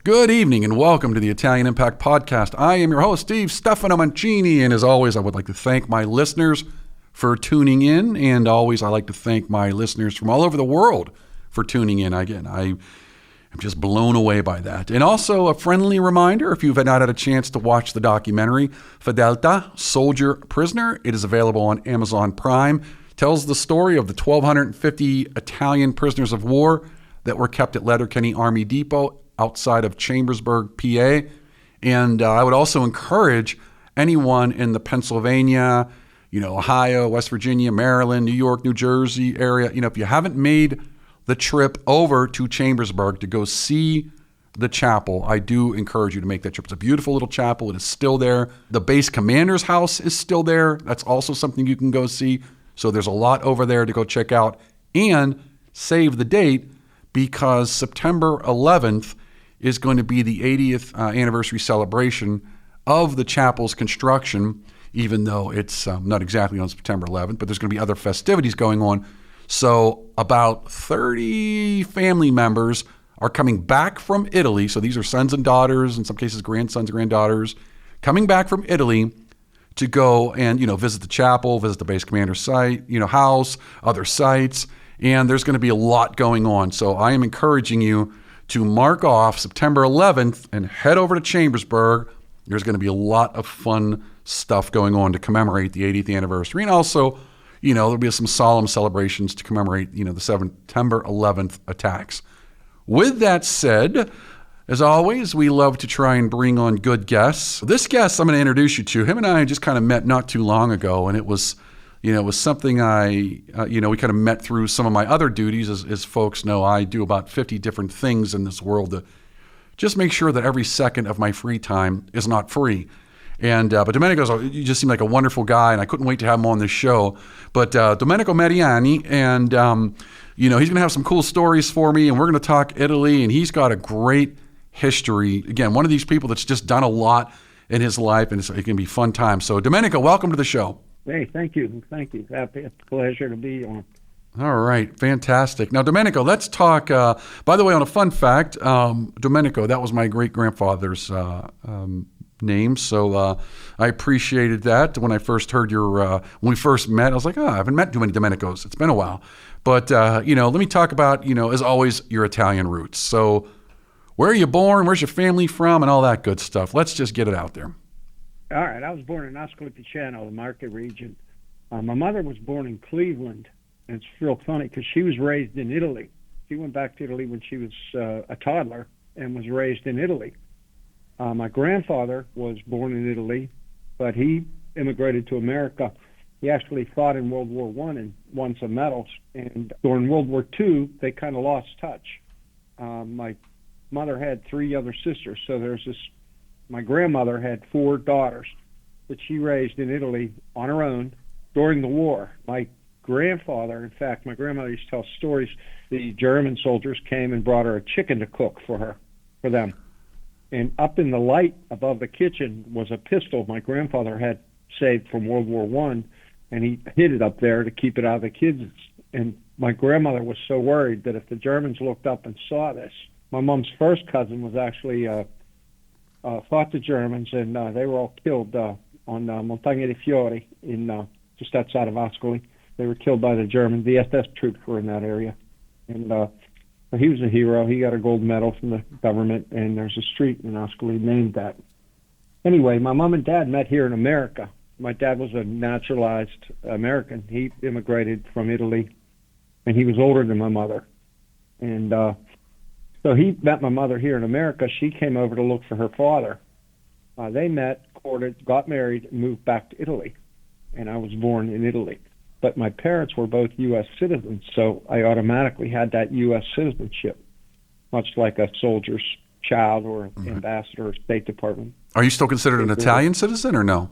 Good evening and welcome to the Italian Impact Podcast. I am your host, Steve Stefano Mancini, and as always, I would like to thank my listeners for tuning in, and always I like to thank my listeners from all over the world for tuning in. Again, I am just blown away by that. And also a friendly reminder, if you've not had a chance to watch the documentary, Fedeltà, Soldier Prisoner, it is available on Amazon Prime. It tells the story of the 1,250 Italian prisoners of war that were kept at Letterkenny Army Depot outside of Chambersburg, PA. And I would also encourage anyone in the Pennsylvania, Ohio, West Virginia, Maryland, New York, New Jersey area, if you haven't made the trip over to Chambersburg to go see the chapel, I do encourage you to make that trip. It's a beautiful little chapel. It is still there. The base commander's house is still there. That's also something you can go see. So there's a lot over there to go check out. And save the date, because September 11th is going to be the 80th anniversary celebration of the chapel's construction, even though it's not exactly on September 11th, but there's going to be other festivities going on. So about 30 family members are coming back from Italy. So these are sons and daughters, in some cases grandsons and granddaughters, coming back from Italy to go and, visit the chapel, visit the base commander's site, house, other sites. And there's going to be a lot going on. So I am encouraging you to mark off September 11th and head over to Chambersburg. There's going to be a lot of fun stuff going on to commemorate the 80th anniversary. And also, there'll be some solemn celebrations to commemorate, the September 11th attacks. With that said, as always, we love to try and bring on good guests. This guest I'm going to introduce you to, him and I just kind of met not too long ago, and it was something we kind of met through some of my other duties. As folks know, I do about 50 different things in this world to just make sure that every second of my free time is not free. And but Domenico, you just seem like a wonderful guy, and I couldn't wait to have him on this show. But Domenico Mariani, and he's going to have some cool stories for me, and we're going to talk Italy, and he's got a great history. Again, one of these people that's just done a lot in his life, and it can be fun time. So Domenico, welcome to the show. Hey, thank you. It's a pleasure to be on. All right, fantastic. Now, Domenico, let's talk, by the way, on a fun fact, Domenico, that was my great-grandfather's name, so I appreciated that. When I first heard when we first met, I was like, I haven't met too many Domenicos. It's been a while. But, let me talk about, as always, your Italian roots. So where are you born? Where's your family from? And all that good stuff. Let's just get it out there. All right, I was born in Ascoli Piceno, the Marche region. My mother was born in Cleveland, and it's real funny because she was raised in Italy. She went back to Italy when she was a toddler and was raised in Italy. My grandfather was born in Italy, but he immigrated to America. He actually fought in World War I and won some medals. And during World War II, they kind of lost touch. My mother had 3 other sisters, so there's this. My grandmother had 4 daughters that she raised in Italy on her own during the war. My grandfather, in fact, my grandmother used to tell stories. The German soldiers came and brought her a chicken to cook for them. And up in the light above the kitchen was a pistol my grandfather had saved from World War I, and he hid it up there to keep it out of the kids. And my grandmother was so worried that if the Germans looked up and saw this, my mom's first cousin was actually fought the Germans, and they were all killed on Montagna dei Fiori, just outside of Ascoli. They were killed by the Germans. The SS troops were in that area. And he was a hero. He got a gold medal from the government, and there's a street in Ascoli named that. Anyway, my mom and dad met here in America. My dad was a naturalized American. He immigrated from Italy, and he was older than my mother. And so he met my mother here in America. She came over to look for her father. They met, courted, got married, and moved back to Italy. And I was born in Italy. But my parents were both U.S. citizens, so I automatically had that U.S. citizenship, much like a soldier's child or ambassador or State Department. Are you still considered an Italian citizen or no?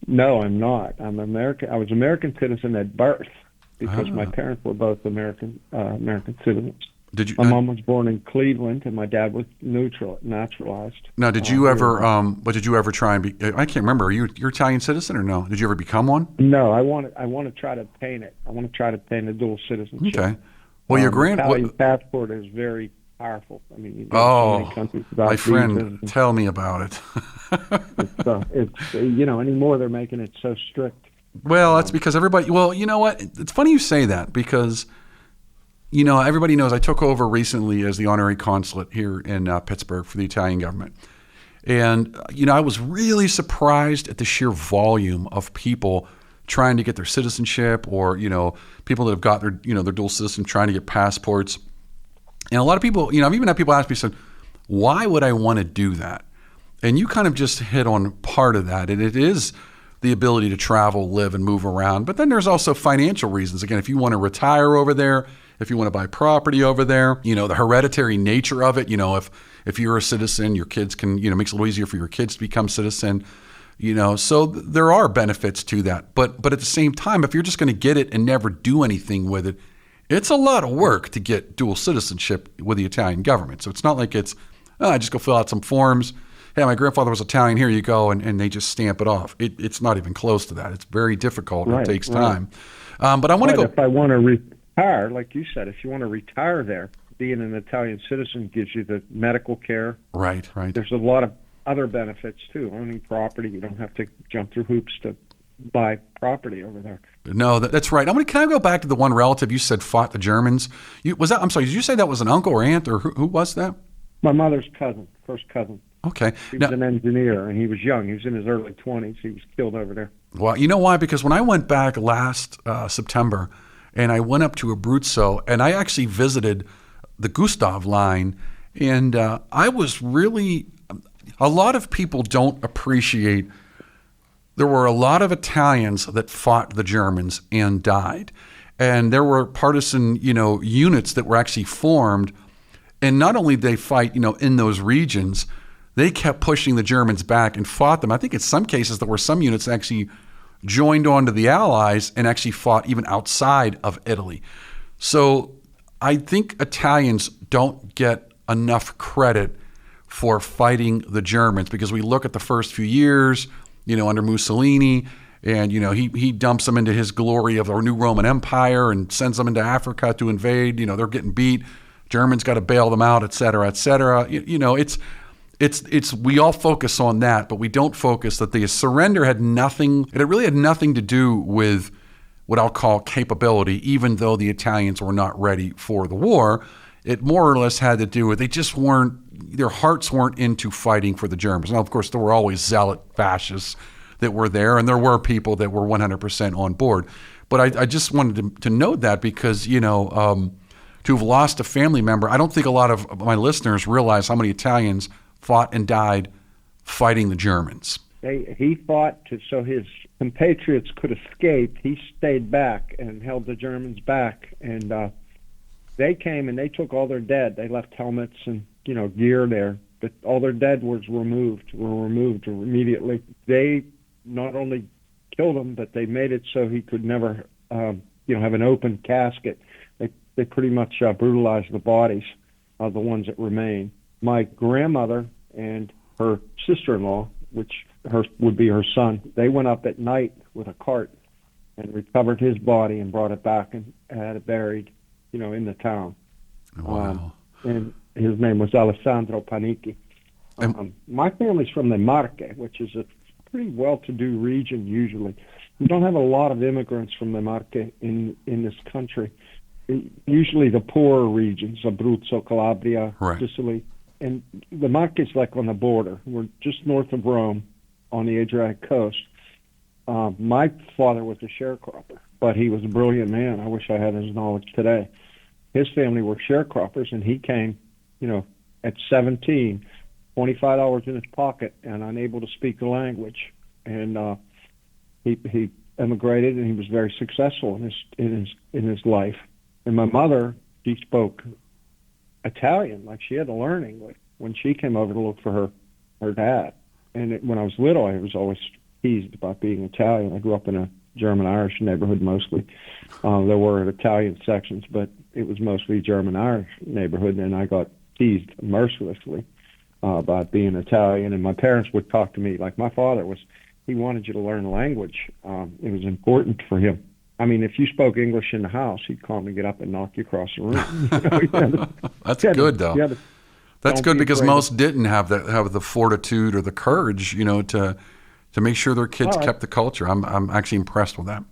No, I'm not. I'm American. I was American citizen at birth because my parents were both American citizens. My mom was born in Cleveland, and my dad was naturalized. Now, did you ever? But did you ever try and be? I can't remember. You're Italian citizen or no? Did you ever become one? No, I want to try to obtain it. I want to try to obtain a dual citizenship. Okay. Well, your Italian passport is very powerful. I mean, you go to so many countries without my friend, visas. tell me about it. It's anymore they're making it so strict. Well, that's because everybody, well, you know what? It's funny you say that because, everybody knows I took over recently as the honorary consulate here in Pittsburgh for the Italian government. And, I was really surprised at the sheer volume of people trying to get their citizenship or, people that have got their, their dual citizenship trying to get passports. And a lot of people, I've even had people ask me, said, why would I want to do that? And you kind of just hit on part of that. And it is the ability to travel, live, and move around. But then there's also financial reasons. Again, if you want to retire over there, if you want to buy property over there, the hereditary nature of it, if you're a citizen, your kids can, makes it a little easier for your kids to become citizen, so there are benefits to that. But at the same time, if you're just going to get it and never do anything with it, it's a lot of work to get dual citizenship with the Italian government. So it's not like it's, just go fill out some forms. Hey, my grandfather was Italian, here you go, and they just stamp it off. It's not even close to that. It's very difficult. Right, it takes time. But I want to go. If I want to retire, like you said, if you want to retire there, being an Italian citizen gives you the medical care. Right. There's a lot of other benefits, too. Owning property, you don't have to jump through hoops to buy property over there. No, that's right. Can I go back to the one relative you said fought the Germans? I'm sorry, did you say that was an uncle or aunt, or who was that? My mother's cousin, first cousin. Okay. He was an engineer, and he was young. He was in his early 20s. He was killed over there. Well, you know why? Because when I went back last September, and I went up to Abruzzo, and I actually visited the Gustav line, and I was really, a lot of people don't appreciate, there were a lot of Italians that fought the Germans and died. And there were partisan, units that were actually formed. And not only did they fight, in those regions, they kept pushing the Germans back and fought them. I think in some cases there were some units that actually joined on to the Allies and actually fought even outside of Italy. So I think Italians don't get enough credit for fighting the Germans because we look at the first few years, under Mussolini, and, he dumps them into his glory of our new Roman Empire and sends them into Africa to invade. They're getting beat. Germans got to bail them out, et cetera, et cetera. It's we all focus on that, but we don't focus that the surrender had nothing, it really had nothing to do with what I'll call capability, even though the Italians were not ready for the war. It more or less had to do with they just weren't, their hearts weren't into fighting for the Germans. Now, of course, there were always zealot fascists that were there, and there were people that were 100% on board. But I just wanted to note that because, to have lost a family member, I don't think a lot of my listeners realize how many Italians fought and died fighting the Germans. He fought so his compatriots could escape. He stayed back and held the Germans back, and they came and they took all their dead. They left helmets and gear there, but all their dead were removed immediately. They not only killed him, but they made it so he could never have an open casket. They pretty much brutalized the bodies of the ones that remain. My grandmother and her sister-in-law, which would be her son, they went up at night with a cart and recovered his body and brought it back and had it buried, in the town. Wow. And his name was Alessandro Panicchi. My family's from the Marche, which is a pretty well-to-do region usually. We don't have a lot of immigrants from the Marche in this country. Usually the poorer regions, Abruzzo, Calabria, right. Sicily. And the Marche is like on the border. We're just north of Rome on the Adriatic coast. My father was a sharecropper, but he was a brilliant man. I wish I had his knowledge today. His family were sharecroppers, and he came, at 17, $25 in his pocket, and unable to speak the language. And he emigrated, and he was very successful in his life. And my mother, she spoke Italian, like she had to learn English when she came over to look for her dad. And when I was little, I was always teased about being Italian. I grew up in a German-Irish neighborhood mostly. There were Italian sections, but it was mostly German-Irish neighborhood, and I got teased mercilessly about being Italian. And my parents would talk to me like my father was. He wanted you to learn a language. It was important for him. I mean, if you spoke English in the house, he'd call me, get up and knock you across the room. That's good, though. That's good because afraid most didn't have the fortitude or the courage, to make sure their kids kept the culture. I'm actually impressed with that.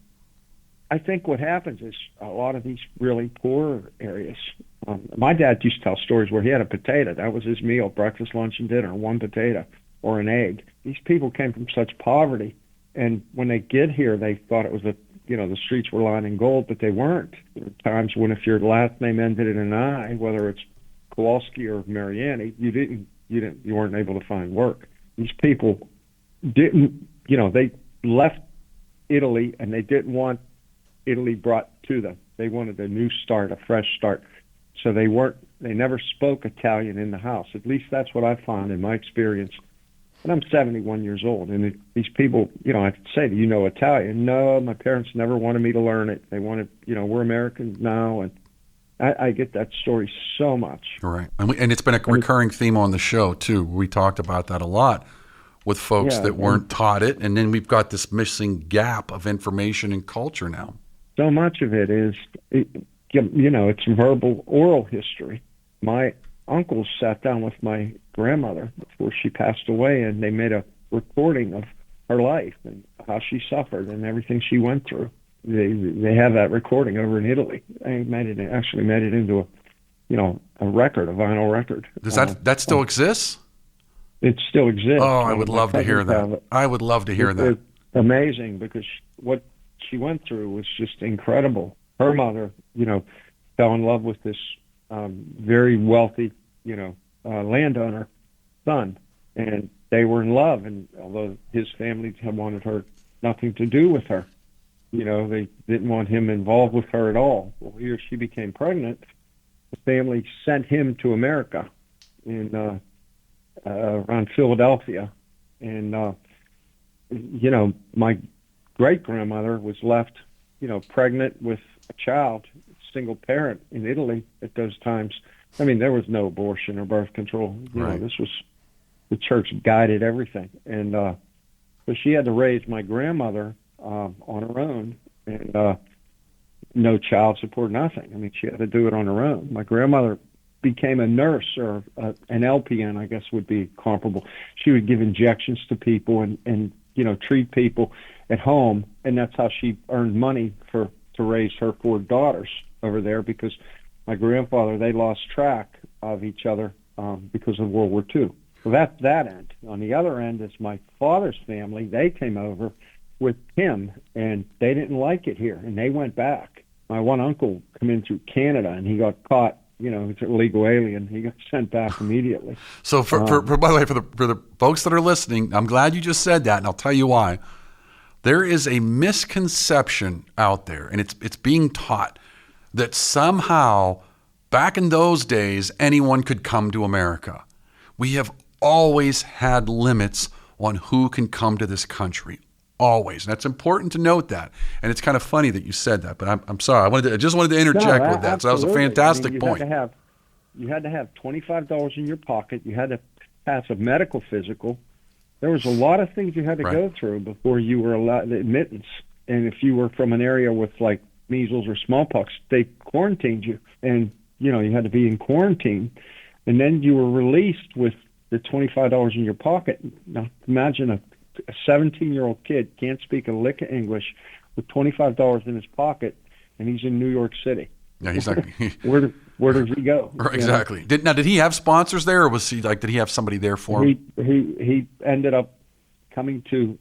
I think what happens is a lot of these really poor areas. My dad used to tell stories where he had a potato. That was his meal, breakfast, lunch, and dinner, one potato or an egg. These people came from such poverty, and when they get here, they thought it was the streets were lined in gold, but they weren't. There were times when if your last name ended in an I, whether it's Kowalski or Mariani, you weren't able to find work. These people didn't, they left Italy and they didn't want Italy brought to them. They wanted a new start, a fresh start. So they never spoke Italian in the house. At least that's what I found in my experience. And I'm 71 years old, and these people, I could say, do you know Italian? No, my parents never wanted me to learn it. They wanted, we're Americans now, and I get that story so much. Right, and it's been a recurring theme on the show, too. We talked about that a lot with folks that weren't taught it, and then we've got this missing gap of information and culture now. So much of it is, it's verbal, oral history. My uncles sat down with my grandmother before she passed away, and they made a recording of her life and how she suffered and everything she went through. They have that recording over in Italy. They actually made it into a record, a vinyl record. Does that still exists? It still exists. Oh, I would love to hear that. I would love to hear that. It's amazing because what she went through was just incredible. Her mother, fell in love with this very wealthy, landowner son, and they were in love. And although his family had wanted nothing to do with her, they didn't want him involved with her at all. Well, here she became pregnant. The family sent him to America in around Philadelphia, and my great grandmother was left, pregnant with a child, single parent in Italy at those times. I mean, there was no abortion or birth control. This was the church guided everything, and so she had to raise my grandmother on her own, and no child support, nothing. I mean, she had to do it on her own. My grandmother became a nurse, or an LPN, I guess would be comparable. She would give injections to people and treat people at home, and that's how she earned money to raise her 4 daughters over there, because my grandfather, they lost track of each other because of World War II. So that's that end. On the other end is my father's family. They came over with him, and they didn't like it here, and they went back. My one uncle came in through Canada, and he got caught. He's an illegal alien. He got sent back immediately. So, by the way, for the folks that are listening, I'm glad you just said that, and I'll tell you why. There is a misconception out there, and it's being taught that somehow, back in those days, anyone could come to America. We have always had limits on who can come to this country. Always. And that's important to note that. And it's kind of funny that you said that, but I'm sorry. I just wanted to interject with that. So that was a fantastic point. You had to have $25 in your pocket. You had to pass a medical physical. There was a lot of things you had to go through before you were allowed admittance. And if you were from an area with like measles or smallpox, they quarantined you, and you had to be in quarantine. And then you were released with the $25 in your pocket. Now imagine a 17-year-old kid can't speak a lick of English with $25 in his pocket, and he's in New York City. Yeah, he's like, where does he go? Exactly. Did he have sponsors there, or did he have somebody there for him? He ended up coming to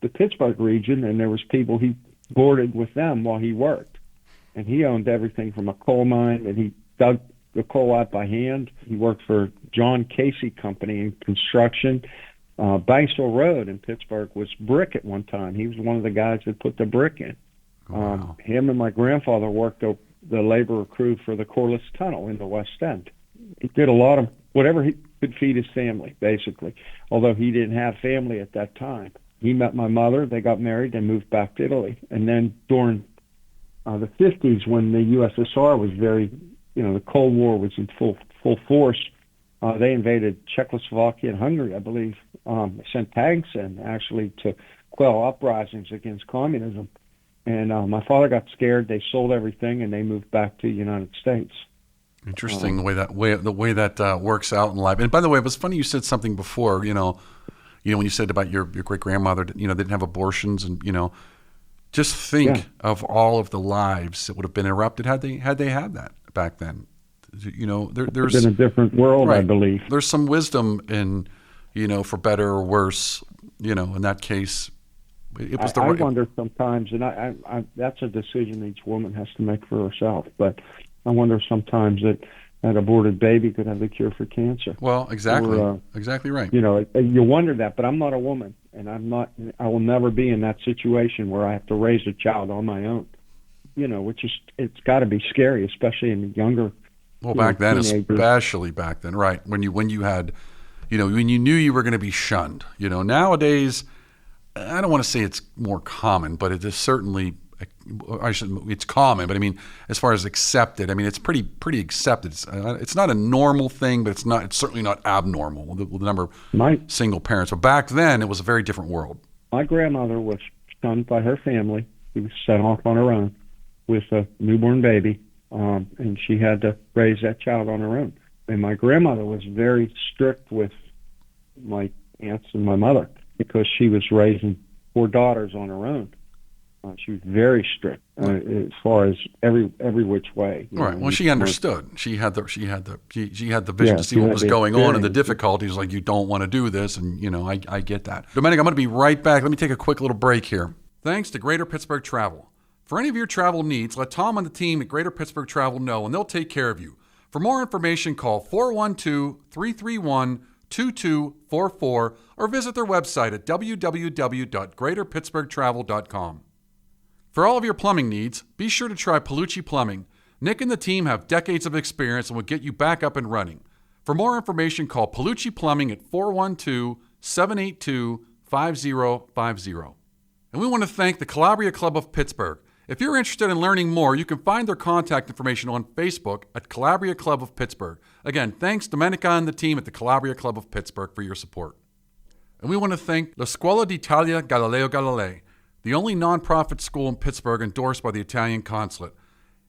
the Pittsburgh region, and there was people he boarded with them while he worked, and he owned everything from a coal mine, and he dug the coal out by hand. He worked for John Casey Company in construction. Banksville Road in Pittsburgh was brick at one time. He was one of the guys that put the brick in. Wow. Him and my grandfather worked the labor crew for the Corliss Tunnel in the West End. He did a lot of whatever he could feed his family, basically, although he didn't have family at that time. He met my mother. They got married. They moved back to Italy. And then during the 50s, when the USSR was the Cold War was in full force, they invaded Czechoslovakia and Hungary, I believe. They sent tanks in, actually, to quell uprisings against communism. And my father got scared. They sold everything and they moved back to the United States. Interesting the way that works out in life. And by the way, it was funny you said something before. When you said about your great grandmother, they didn't have abortions, and just think of all of the lives that would have been interrupted had they had that back then. There's been a different world, right. I believe. There's some wisdom in, for better or worse. In that case, it was I wonder sometimes, and I that's a decision each woman has to make for herself. But I wonder sometimes that an aborted baby could have the cure for cancer. Well, exactly, exactly right. You wonder that, but I'm not a woman, and I will never be in that situation where I have to raise a child on my own. It's got to be scary, especially in the younger. Well, back then, teenagers. Especially back then, right? When you had, when you knew you were going to be shunned. Nowadays, I don't want to say it's more common, but it is certainly. It's common, but I mean, as far as accepted, I mean, it's pretty accepted. It's not a normal thing, but it's certainly not abnormal with the number of single parents. But back then, it was a very different world. My grandmother was shunned by her family. She was sent off on her own with a newborn baby, and she had to raise that child on her own. And my grandmother was very strict with my aunts and my mother because she was raising 4 daughters on her own. She was very strict as far as every which way. Right. Well, she understood. She had the vision to see what was going on and the difficulties. Like, you don't want to do this, and I get that. Domenico, I'm going to be right back. Let me take a quick little break here. Thanks to Greater Pittsburgh Travel. For any of your travel needs, let Tom and the team at Greater Pittsburgh Travel know, and they'll take care of you. For more information, call 412-331-2244 or visit their website at www.greaterpittsburghtravel.com. For all of your plumbing needs, be sure to try Palucci Plumbing. Nick and the team have decades of experience and will get you back up and running. For more information, call Palucci Plumbing at 412-782-5050. And we want to thank the Calabria Club of Pittsburgh. If you're interested in learning more, you can find their contact information on Facebook at Calabria Club of Pittsburgh. Again, thanks Domenico and the team at the Calabria Club of Pittsburgh for your support. And we want to thank La Scuola d'Italia Galileo Galilei, the only nonprofit school in Pittsburgh endorsed by the Italian Consulate.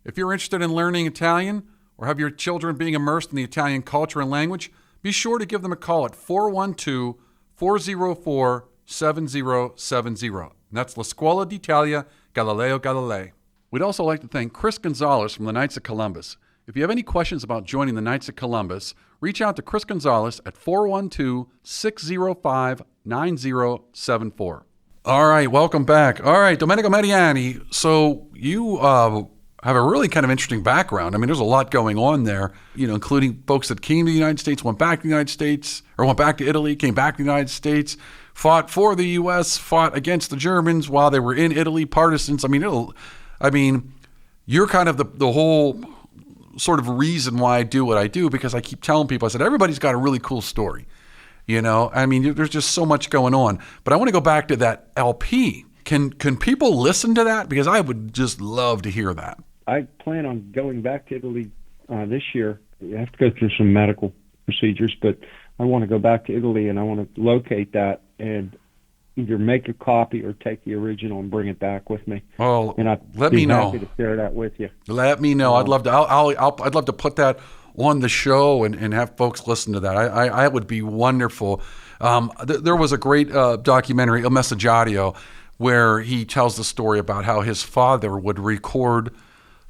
If you're interested in learning Italian or have your children being immersed in the Italian culture and language, be sure to give them a call at 412-404-7070. And that's La Scuola d'Italia Galileo Galilei. We'd also like to thank Chris Gonzalez from the Knights of Columbus. If you have any questions about joining the Knights of Columbus, reach out to Chris Gonzalez at 412-605-9074. All right, welcome back. All right, Domenico Mariani. So you have a really kind of interesting background. I mean, there's a lot going on there, including folks that came to the United States, went back to the United States, or went back to Italy, came back to the United States, fought for the U.S., fought against the Germans while they were in Italy, partisans. I mean, you're kind of the whole sort of reason why I do what I do, because I keep telling people, I said, everybody's got a really cool story. There's just so much going on. But I want to go back to that LP. Can people listen to that? Because I would just love to hear that. I plan on going back to Italy this year. You have to go through some medical procedures, but I want to go back to Italy, and I want to locate that and either make a copy or take the original and bring it back with me. Well, and let me know. Happy to share that with you. Let me know. I'd love to. I'd love to put that on the show and have folks listen to that. I would be wonderful. There was a great documentary, Il Messaggio, where he tells the story about how his father would record,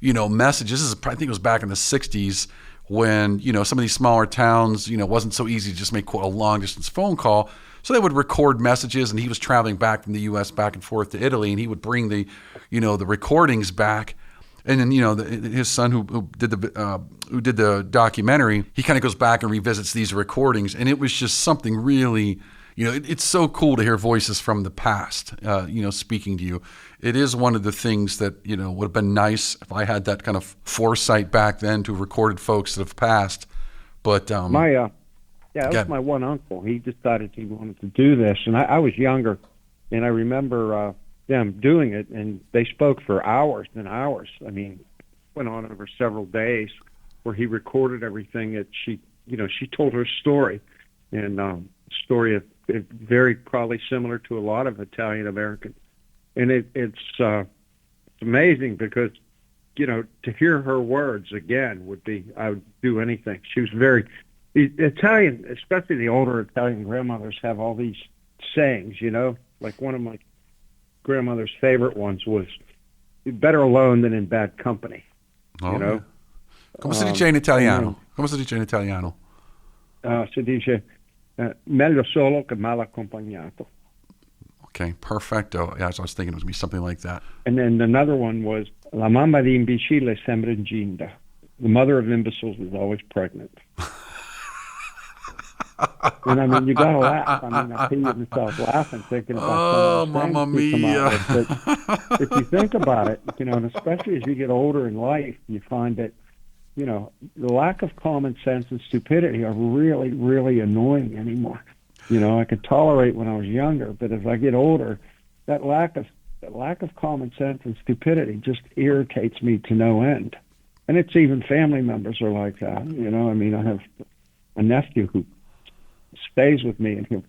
messages. I think it was back in the 60s when, some of these smaller towns, wasn't so easy to just make a long distance phone call. So they would record messages, and he was traveling back from the U.S. back and forth to Italy, and he would bring the recordings back. And then, his son who did the documentary, he kind of goes back and revisits these recordings, and it was just something really, it's so cool to hear voices from the past, speaking to you. It is one of the things that, would have been nice if I had that kind of foresight back then to have recorded folks that have passed. But that was my one uncle. He decided he wanted to do this, and I was younger, and I remember them doing it, and they spoke for hours and hours. I mean, it went on over several days where he recorded everything that she told her story, and story very probably similar to a lot of Italian Americans. And it's amazing because, to hear her words again I would do anything. She was very Italian, especially the older Italian grandmothers have all these sayings, like one of my grandmother's favorite ones was, better alone than in bad company, Yeah. Come si dice in italiano? Come si dice in italiano? Si dice, meglio solo che mal accompagnato. Okay, perfecto. Yeah, so I was thinking it was going to be something like that. And then another one was, la mamma di imbecille sembra incinta. The mother of imbeciles is always pregnant. And I mean, you got to laugh. I mean, I hear myself laughing thinking about some of Mamma things mia. But if you think about it, and especially as you get older in life, you find that, the lack of common sense and stupidity are really, really annoying anymore. I could tolerate when I was younger, but as I get older, that lack of common sense and stupidity just irritates me to no end. And it's even family members are like that. I mean, I have a nephew who stays with me, and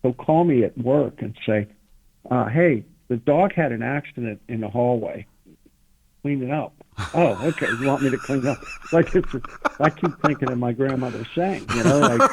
he'll call me at work and say, hey, the dog had an accident in the hallway. Clean it up. Oh, okay. You want me to clean up? I keep thinking of my grandmother saying, like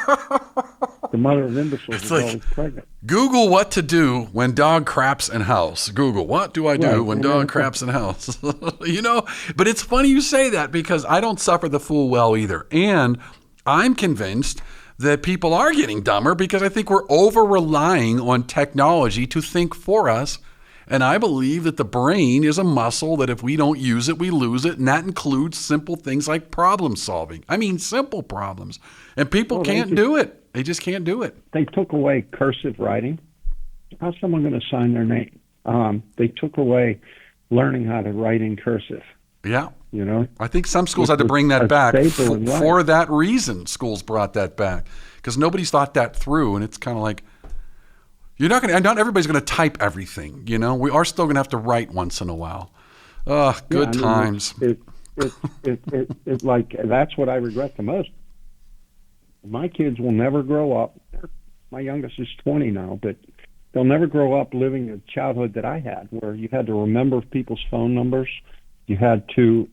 the mother of imbeciles is always pregnant. Google what to do when dog craps in house. Google, what do I do when dog craps in house? But it's funny you say that because I don't suffer the fool well either. And I'm convinced that people are getting dumber because I think we're over-relying on technology to think for us. And I believe that the brain is a muscle that if we don't use it, we lose it. And that includes simple things like problem solving. I mean, simple problems. And people can't do it. They just can't do it. They took away cursive writing. How's someone going to sign their name? They took away learning how to write in cursive. Yeah. I think some schools had to bring that back. For that reason, schools brought that back. Because nobody's thought that through. And it's kind of like, not everybody's going to type everything, We are still going to have to write once in a while. Good times. It's like, that's what I regret the most. My kids will never grow up. My youngest is 20 now, but they'll never grow up living the childhood that I had, where you had to remember people's phone numbers. You had to,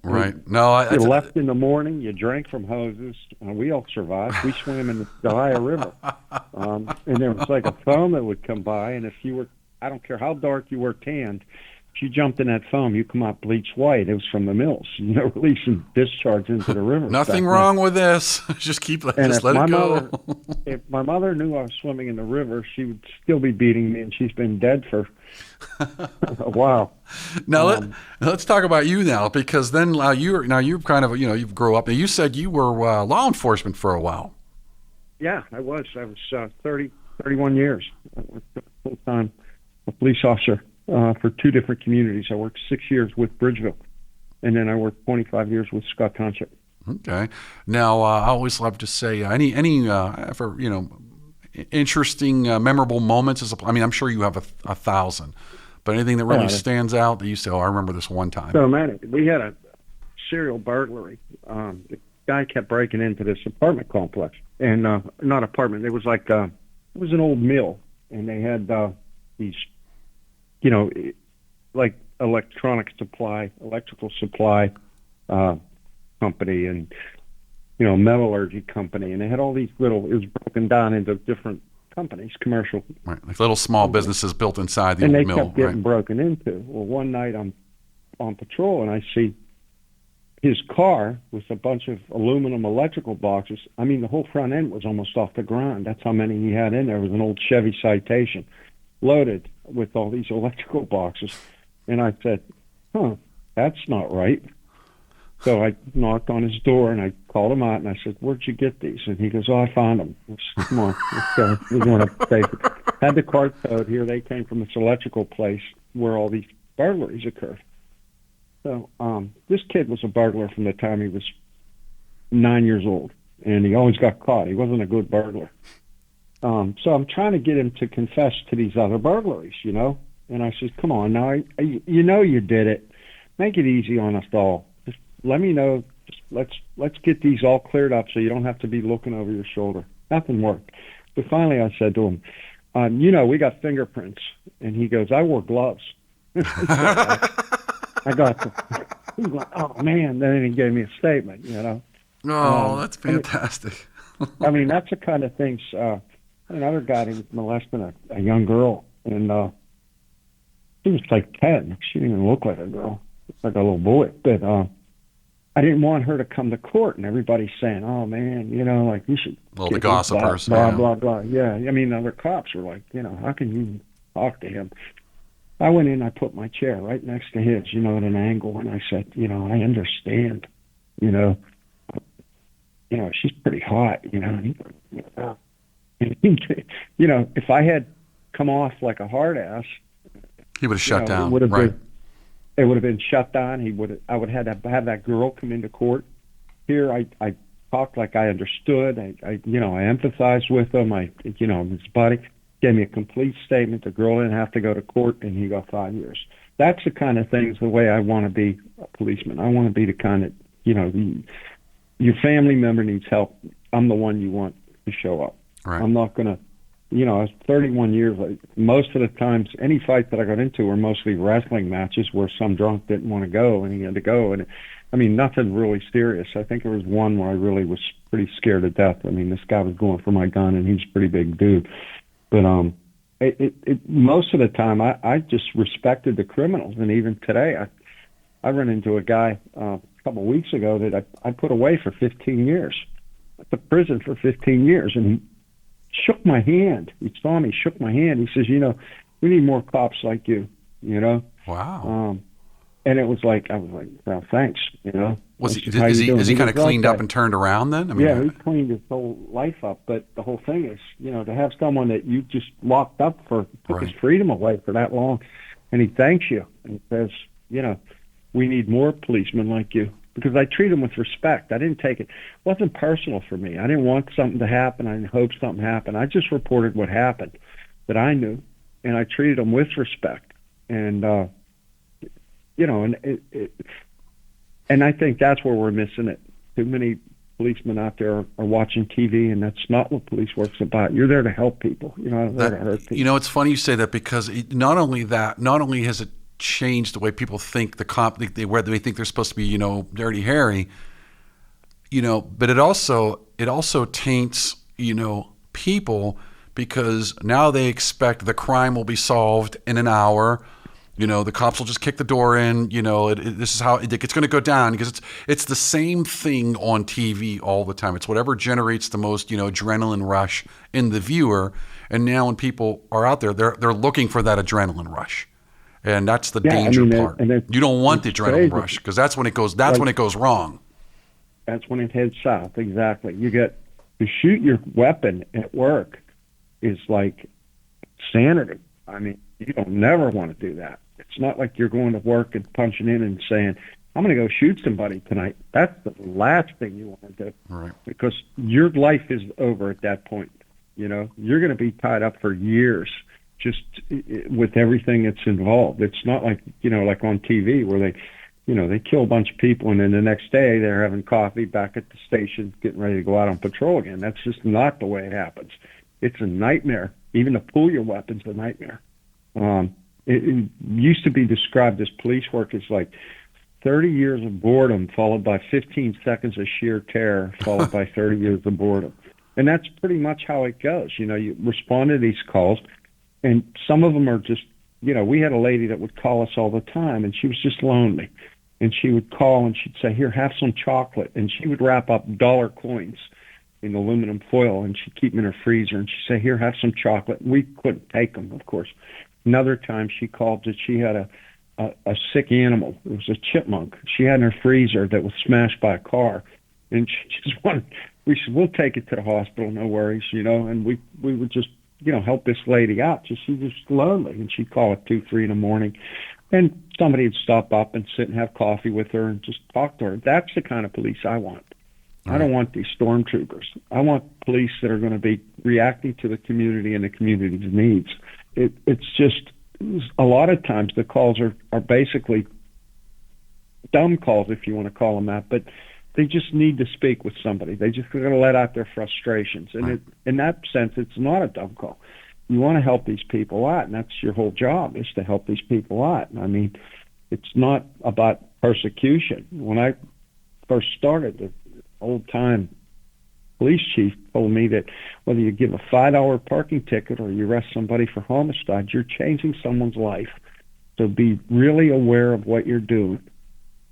Right. No, you left in the morning. You drank from hoses. We all survived. We swam in the Ohio River, and there was like a foam that would come by, and if you were, I don't care how dark you were tanned, if you jumped in that foam, you come out bleached white. It was from the mills, releasing discharge into the river. Nothing wrong with this. Just let it go. If my mother knew I was swimming in the river, she would still be beating me, and she's been dead for a while. Now let's talk about you now, because then you're kind of you've grown up. Now you said you were law enforcement for a while. Yeah, I was 31 years. I worked full time a police officer for two different communities. I worked 6 years with Bridgeville, and then I worked 25 years with Scott Township. Okay. Now I always love to say any for interesting, memorable moments. I'm sure you have a thousand, but anything that really stands out that you say, I remember this one time. So, man, we had a serial burglary. The guy kept breaking into this apartment complex, and not apartment. It was like it was an old mill, and they had these, like electrical supply company, and metallurgy company, and they had all these it was broken down into different companies, commercial. Right, like little small businesses built inside the old mill. And they kept getting broken into. Well, one night I'm on patrol, and I see his car with a bunch of aluminum electrical boxes. I mean, the whole front end was almost off the ground. That's how many he had in there. It was an old Chevy Citation loaded with all these electrical boxes. And I said, that's not right. So I knocked on his door, and I called him out, and I said, where'd you get these? And he goes, I found them. I said, come on, let's go. We're going to take it. Had the card code here. They came from this electrical place where all these burglaries occurred. So this kid was a burglar from the time he was 9 years old, and he always got caught. He wasn't a good burglar. So I'm trying to get him to confess to these other burglaries, And I said, come on, now, you did it. Make it easy on us all. Let me know. Just let's get these all cleared up so you don't have to be looking over your shoulder. Nothing worked. But finally I said to him, we got fingerprints. And he goes, I wore gloves. I got the, he was like, oh man, then he gave me a statement, you know. Oh, that's fantastic. I mean, that's the kind of things. Another guy who was molesting a young girl, and she was like 10. She didn't even look like a girl, like a little boy. But I didn't want her to come to court, and everybody's saying, "Oh man, you know, like you should." Well, the gossipers, blah yeah. blah blah. Yeah, I mean, other cops were like, you know, how can you talk to him? I went in, I put my chair right next to his, you know, at an angle, and I said, you know, I understand, you know, she's pretty hot, you know. And you know, if I had come off like a hard ass, He would have shut down, it would have right? it would have been shut down. I would have had to have that girl come into court. Here, I talked like I understood. I empathized with him. His buddy gave me a complete statement. The girl didn't have to go to court, and he got 5 years. That's the kind of things, the way I want to be a policeman. I want to be the kind of, you know, your family member needs help. I'm the one you want to show up. Right. I'm not going to, you know, I was 31 years. Most of the times, any fight that I got into were mostly wrestling matches where some drunk didn't want to go and he had to go. And I mean, nothing really serious. I think there was one where I really was pretty scared to death. I mean, this guy was going for my gun, and he's a pretty big dude. But most of the time, I just respected the criminals. And even today, I ran into a guy a couple of weeks ago that I put away for 15 years. I went to prison for 15 years, and he shook my hand. He saw me, shook my hand. He says, you know, we need more cops like you, you know. Wow. And it was like, I was like, well, thanks, you know. Is he kind of cleaned up and turned around then? I mean, yeah, he cleaned his whole life up. But the whole thing is, you know, to have someone that you just locked up for, took his freedom away for that long, and he thanks you and he says, you know, we need more policemen like you. Because I treat him with respect. I didn't take it. It wasn't personal for me. I didn't want something to happen. I didn't hope something happened. I just reported what happened that I knew, and I treated him with respect. And, you know, and I think that's where we're missing it. Too many policemen out there are watching TV, and that's not what police work's about. You're there to help people. You're not there to hurt people. You know, it's funny you say that, because not only has it changed the way people think the cop, whether they think they're supposed to be, you know, Dirty Harry, you know, but it also taints, you know, people, because now they expect the crime will be solved in an hour. You know, the cops will just kick the door in. You know, this is how it's going to go down, because it's the same thing on TV all the time. It's whatever generates the most, you know, adrenaline rush in the viewer. And now when people are out there, they're looking for that adrenaline rush. And that's the danger part. You don't want the adrenaline rush, because that's when it goes wrong. That's when it heads south. Exactly. You get to shoot your weapon at work is like sanity. I mean, you don't never want to do that. It's not like you're going to work and punching in and saying, I'm going to go shoot somebody tonight. That's the last thing you want to do. Right. Because your life is over at that point. You know, you're going to be tied up for years just with everything that's involved. It's not like, you know, like on TV where they kill a bunch of people, and then the next day they're having coffee back at the station, getting ready to go out on patrol again. That's just not the way it happens. It's a nightmare. Even to pull your weapon's a nightmare. It used to be described as police work as like 30 years of boredom followed by 15 seconds of sheer terror followed by 30 years of boredom. And that's pretty much how it goes. You know, you respond to these calls, and some of them are just, you know, we had a lady that would call us all the time, and she was just lonely. And she would call, and she'd say, here, have some chocolate. And she would wrap up dollar coins in aluminum foil, and she'd keep them in her freezer. And she'd say, here, have some chocolate. And we couldn't take them, of course. Another time she called that she had a sick animal. It was a chipmunk. She had in her freezer that was smashed by a car. And she just wanted, we said, we'll take it to the hospital, no worries, you know. And we would just, you know, help this lady out. She was just lonely. And she'd call at 2, 3 in the morning. And somebody would stop up and sit and have coffee with her and just talk to her. That's the kind of police I want. Right. I don't want these stormtroopers. I want police that are going to be reacting to the community and the community's needs. It's just, a lot of times the calls are basically dumb calls, if you want to call them that, but they just need to speak with somebody. They just got to let out their frustrations. And in that sense, it's not a dumb call. you want to help these people out, and that's your whole job, is to help these people out. I mean, it's not about persecution. When I first started, the old-time police chief told me that whether you give a $5 parking ticket or you arrest somebody for homicide, you're changing someone's life. So be really aware of what you're doing.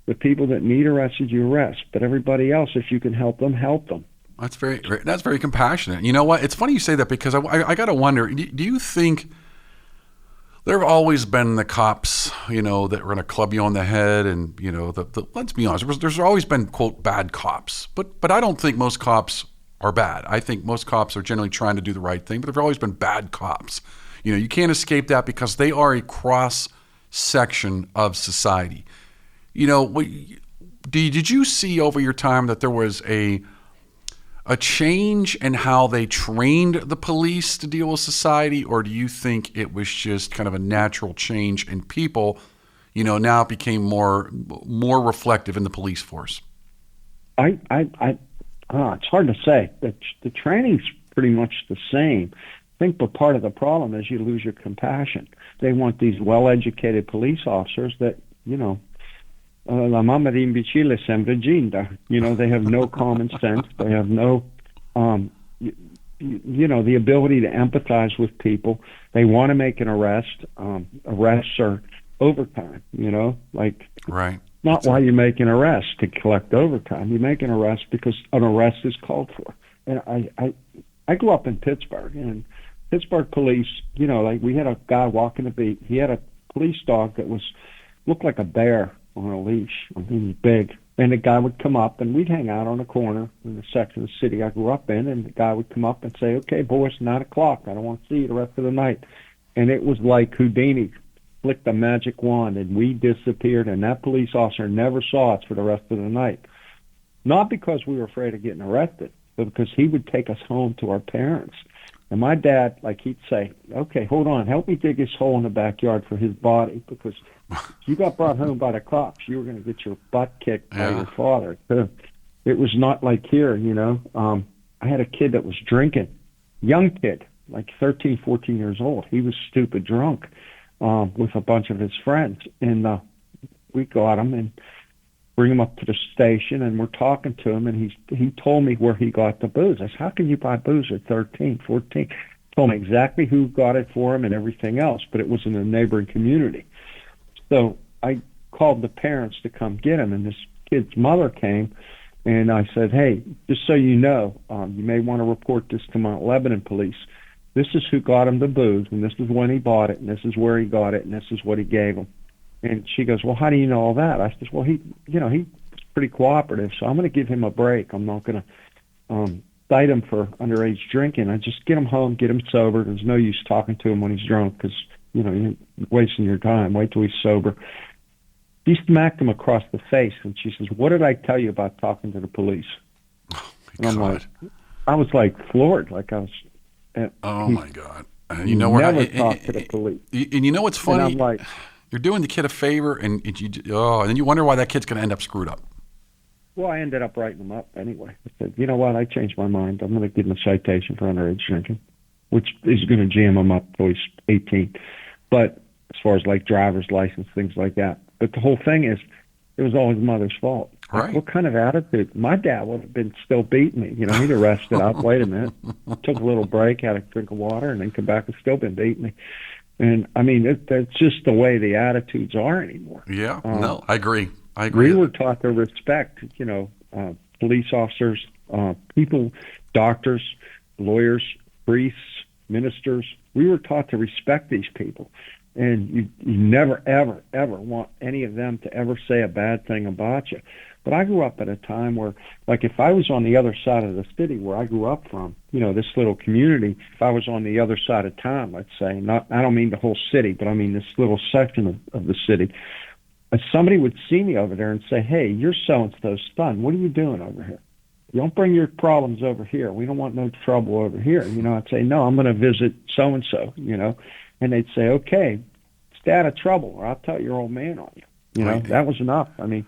The people that need arrested, you arrest. But everybody else, if you can help them, help them. That's very compassionate. You know what? It's funny you say that, because I got to wonder, do you think there have always been the cops, that are going to club you on the head, and, let's be honest, there's always been, quote, bad cops. But I don't think most cops are bad. I think most cops are generally trying to do the right thing, but there have always been bad cops. You can't escape that, because they are a cross section of society. Did you see over your time that there was a change in how they trained the police to deal with society, or do you think it was just kind of a natural change in people, now it became more reflective in the police force? It's hard to say. The training's pretty much the same. I think, but part of the problem is you lose your compassion. They want these well-educated police officers that, la mamma di imbecille sembra ginda. They have no common sense. They have no, the ability to empathize with people. They want to make an arrest. Arrests are overtime, Right. Not why you make an arrest to collect overtime. You make an arrest because an arrest is called for. And I grew up in Pittsburgh, and Pittsburgh police, we had a guy walking the beat. He had a police dog that looked like a bear on a leash. He was big. And the guy would come up, and we'd hang out on a corner in the section of the city I grew up in, and the guy would come up and say, "Okay, boys, 9 o'clock. I don't want to see you the rest of the night." And it was like Houdini flicked a magic wand, and we disappeared, and that police officer never saw us for the rest of the night. Not because we were afraid of getting arrested, but because he would take us home to our parents. And my dad, he'd say, "Okay, hold on, help me dig this hole in the backyard for his body, because if you got brought home by the cops, you were going to get your butt kicked by your father." It was not like here, I had a kid that was drinking, young kid, 13, 14 years old. He was stupid drunk with a bunch of his friends. And we got him and bring him up to the station, and we're talking to him, and he told me where he got the booze. I said, "How can you buy booze at 13, 14? Told me exactly who got it for him and everything else, but it was in a neighboring community. So I called the parents to come get him, and this kid's mother came, and I said, "Hey, just so you know, you may want to report this to Mount Lebanon police. This is who got him the booze, and this is when he bought it, and this is where he got it, and this is what he gave him." And she goes, "Well, how do you know all that?" I said, "Well, he's pretty cooperative, so I'm going to give him a break. I'm not going to cite him for underage drinking. I just get him home, get him sober. There's no use talking to him when he's drunk, because you're wasting your time. Wait till he's sober." She smacked him across the face, and she says, "What did I tell you about talking to the police?" And I'm I was floored, I was. Oh my God! You never talk to the police. And you know what's funny? And I'm you're doing the kid a favor, and then you wonder why that kid's going to end up screwed up. Well, I ended up writing him up anyway. I said, "You know what? I changed my mind. I'm going to give him a citation for underage drinking," which is going to jam him up till he's 18. But as far as driver's license, things like that. But the whole thing is, it was all his mother's fault. Right. What kind of attitude? My dad would have been still beating me. He'd arrested up. Wait a minute. Took a little break, had a drink of water, and then come back and still been beating me. And I mean, that's just the way the attitudes are anymore. Yeah. No, I agree. We were taught to respect, police officers, people, doctors, lawyers, priests, ministers. We were taught to respect these people. And you never, ever, ever want any of them to ever say a bad thing about you. But I grew up at a time where, if I was on the other side of the city where I grew up from, this little community, if I was on the other side of town, let's say, I don't mean the whole city, but I mean this little section of the city, if somebody would see me over there and say, "Hey, you're so-and-so's son, what are you doing over here? You don't bring your problems over here. We don't want no trouble over here." I'd say, "No, I'm going to visit so-and-so, And they'd say, "Okay, stay out of trouble, or I'll tell your old man on you." Right. That was enough. I mean,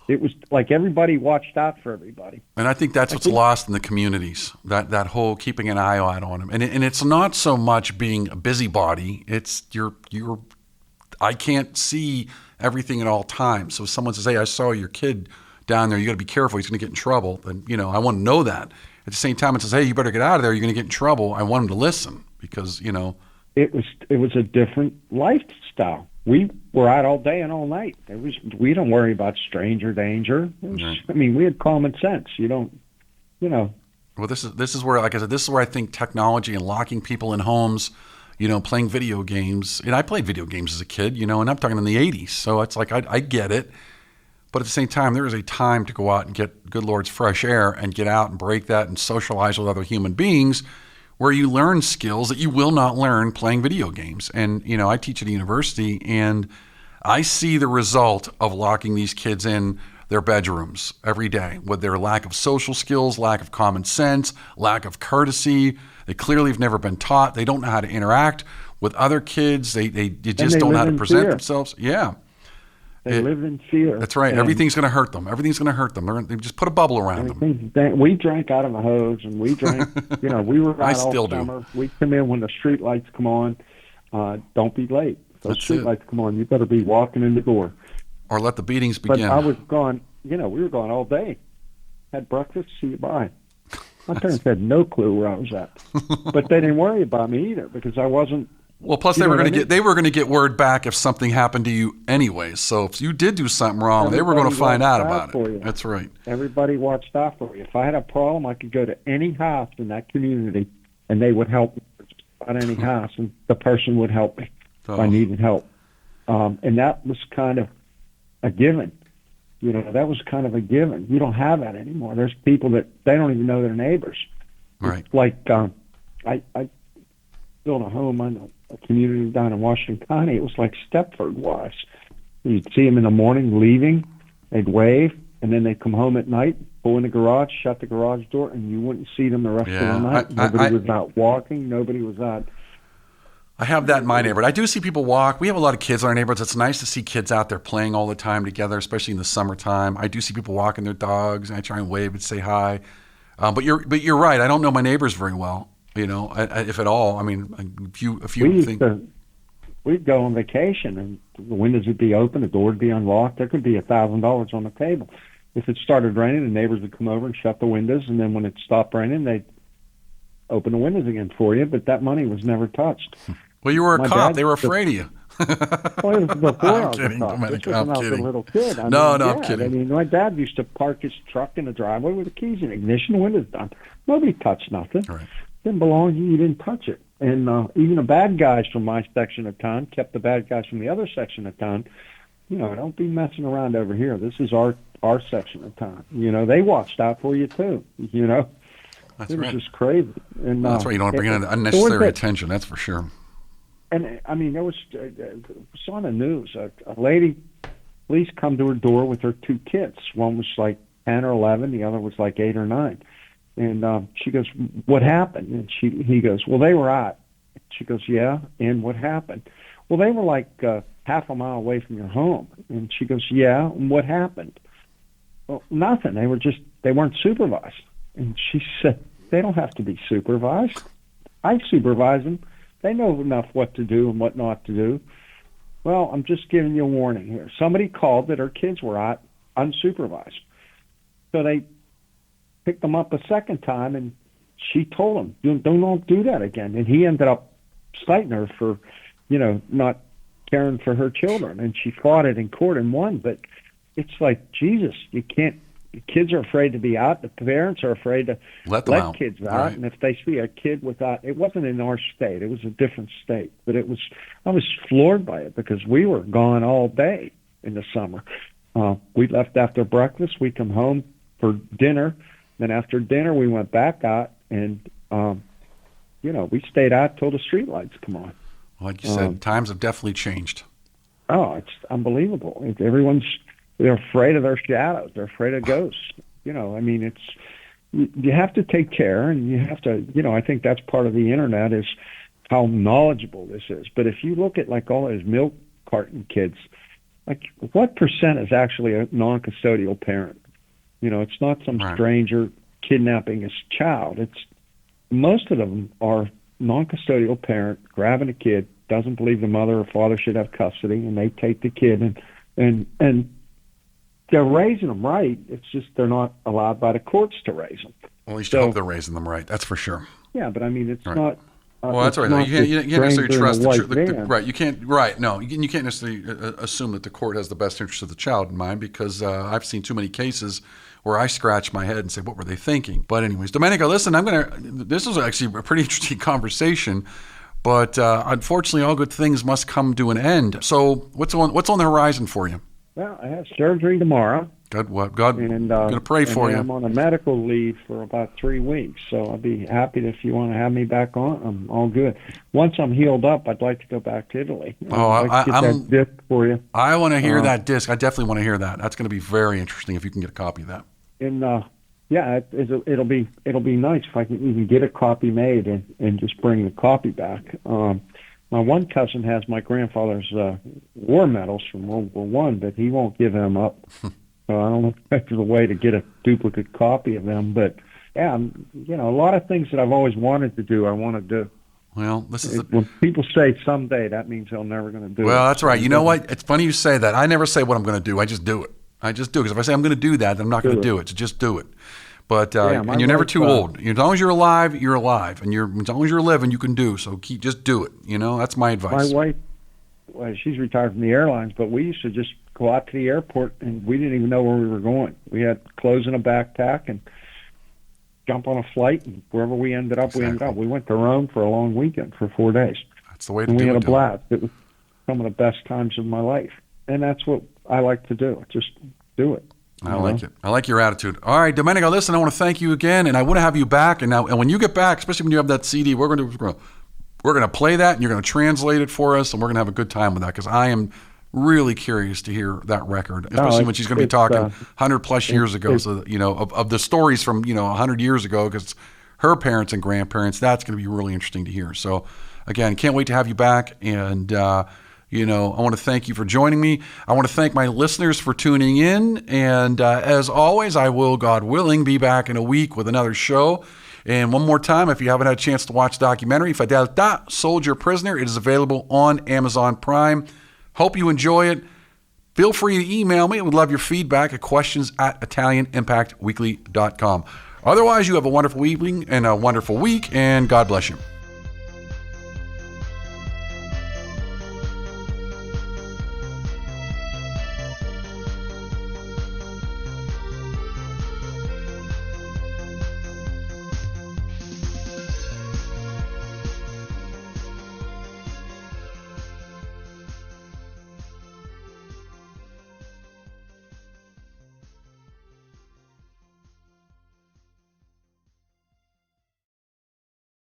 It was like everybody watched out for everybody. And I think that's what's lost in the communities, that whole keeping an eye out on them. And it's not so much being a busybody. It's I can't see everything at all times. So if someone says, hey, I saw your kid down there, you got to be careful, he's going to get in trouble. Then, I want to know that. At the same time, it says, hey, you better get out of there, you're going to get in trouble. I want him to listen because, It was a different lifestyle. We were out all day and all night. We don't worry about stranger danger. Right. I mean, we had common sense. You don't. Well, this is where, like I said, this is where I think technology and locking people in homes, playing video games. And I played video games as a kid, and I'm talking in the 80s. So it's like I get it. But at the same time, there is a time to go out and get good Lord's fresh air and get out and break that and socialize with other human beings, where you learn skills that you will not learn playing video games. And, I teach at a university, and I see the result of locking these kids in their bedrooms every day with their lack of social skills, lack of common sense, lack of courtesy. They clearly have never been taught. They don't know how to interact with other kids. They just don't know how to present themselves. Yeah. They live in fear. That's right. Everything's going to hurt them. Everything's going to hurt them. They just put a bubble around them. We drank out of a hose, and we drank. We were out all summer. We come in when the street lights come on. Don't be late. Those street lights come on. You better be walking in the door. Or let the beatings begin. But I was gone. We were gone all day. Had breakfast. See you bye. My parents had no clue where I was at, but they didn't worry about me either because I wasn't. Well, plus they were going to get word back if something happened to you anyways. So if you did do something wrong, they were going to find out about it. That's right. Everybody watched out for you. If I had a problem, I could go to any house in that community, and they would help me at any house, and the person would help me if I needed help. And that was kind of a given. That was kind of a given. You don't have that anymore. There's people that they don't even know their neighbors. Right. It's like I built a home on a community down in Washington County. It was like Stepford was. You'd see them in the morning leaving, they'd wave, and then they'd come home at night, go in the garage, shut the garage door, and you wouldn't see them the rest of the night. Nobody was out walking. Nobody was out. I have that in my neighborhood. I do see people walk. We have a lot of kids in our neighborhoods. It's nice to see kids out there playing all the time together, especially in the summertime. I do see people walking their dogs, and I try and wave and say hi. But you're right. I don't know my neighbors very well. If at all. I mean, a few things. We'd go on vacation, and the windows would be open, the door would be unlocked. There could be $1,000 on the table. If it started raining, the neighbors would come over and shut the windows, and then when it stopped raining, they'd open the windows again for you. But that money was never touched. Well, you were a cop. They were afraid of you. Well, it was before I was kidding, a cop. Domenico, This was when I was a little kid. I'm kidding. I mean, my dad used to park his truck in the driveway with the keys in ignition, windows down. Nobody touched nothing. Right. Didn't belong to you. You didn't touch it. And even the bad guys from my section of town kept the bad guys from the other section of town. Don't be messing around over here. This is our section of town. They watched out for you too. That's it was right. just crazy. And that's right. You don't want to bring in unnecessary attention. That's for sure. And I mean, there was on the news a lady. Police come to her door with her two kids. One was like 10 or 11. The other was like 8 or 9. And she goes, "What happened?" And he goes, "Well, they were out." She goes, "Yeah, and what happened?" "Well, they were like half a mile away from your home." And she goes, "Yeah, and what happened?" "Well, nothing. They weren't supervised." And she said, "They don't have to be supervised. I supervise them. They know enough what to do and what not to do." "Well, I'm just giving you a warning here. Somebody called that her kids were out unsupervised." So they picked them up a second time, and she told him, don't do that again. And he ended up citing her for, not caring for her children. And she fought it in court and won. But it's like, Jesus, you can't. The kids are afraid to be out. The parents are afraid to let kids out. Right. And if they see a kid without, it wasn't in our state. It was a different state. But I was floored by it because we were gone all day in the summer. We left after breakfast. We come home for dinner. Then after dinner, we went back out, and we stayed out till the street lights come on. Like you said, times have definitely changed. Oh, it's unbelievable. They're afraid of their shadows. They're afraid of ghosts. I mean, you have to take care, and you have to. I think that's part of the internet is how knowledgeable this is. But if you look at like all those milk carton kids, like, what percent is actually a non-custodial parent? You know, it's not some stranger kidnapping his child. It's most of them are non-custodial parent grabbing a kid, doesn't believe the mother or father should have custody, and they take the kid and they're raising them right. It's just they're not allowed by the courts to raise them. Well, at least you hope they're raising them right. That's for sure. Yeah, but I mean, it's not. Well, that's right. You can't necessarily trust right. You can't. Right. No, you can't necessarily assume that the court has the best interest of the child in mind, because I've seen too many cases where I scratch my head and say, "What were they thinking?" But anyways, Domenico, listen, this was actually a pretty interesting conversation, but unfortunately, all good things must come to an end. So, what's on the horizon for you? Well, I have surgery tomorrow. God, I'm going to pray for you. I'm on a medical leave for about 3 weeks, so I'll be happy if you want to have me back on. I'm all good. Once I'm healed up, I'd like to go back to Italy. I'd like to get that disc for you. I want to hear that disc. I definitely want to hear that. That's going to be very interesting if you can get a copy of that. And it'll be nice if I can even get a copy made and just bring the copy back. My one cousin has my grandfather's war medals from World War I, but he won't give them up. So I don't know if there's a way to get a duplicate copy of them. But, yeah, a lot of things that I've always wanted to do, I want to do. Well, when people say someday, that means they're never going to do it. Well, that's right. You know what? It's funny you say that. I never say what I'm going to do. I just do it. Because if I say I'm going to do that, then I'm not going to do it. So just do it. But and you're never too old. As long as you're alive, you're alive. And as long as you're living, you can do. So just do it. That's my advice. My wife, she's retired from the airlines, but we used to just go out to the airport, and we didn't even know where we were going. We had clothes in a backpack and jump on a flight, and wherever we ended up, we ended up. We went to Rome for a long weekend for 4 days. That's the way to do it. And we had a blast. It was some of the best times of my life. And that's what I like to do. Just do it. I like it. I like your attitude. All right, Domenico, listen, I want to thank you again, and I want to have you back. And when you get back, especially when you have that CD, we're going to play that, and you're going to translate it for us, and we're going to have a good time with that, because I am really curious to hear that record, especially when she's going to be talking 100 plus years ago. So of the stories from 100 years ago, because her parents and grandparents, that's going to be really interesting to hear. So again, can't wait to have you back, and I want to thank you for joining me. I want to thank my listeners for tuning in. And as always, I will, God willing, be back in a week with another show. And one more time, if you haven't had a chance to watch the documentary, Fedeltà, Soldier Prisoner, it is available on Amazon Prime. Hope you enjoy it. Feel free to email me. I would love your feedback at questions@ItalianImpactWeekly.com. Otherwise, you have a wonderful evening and a wonderful week, and God bless you.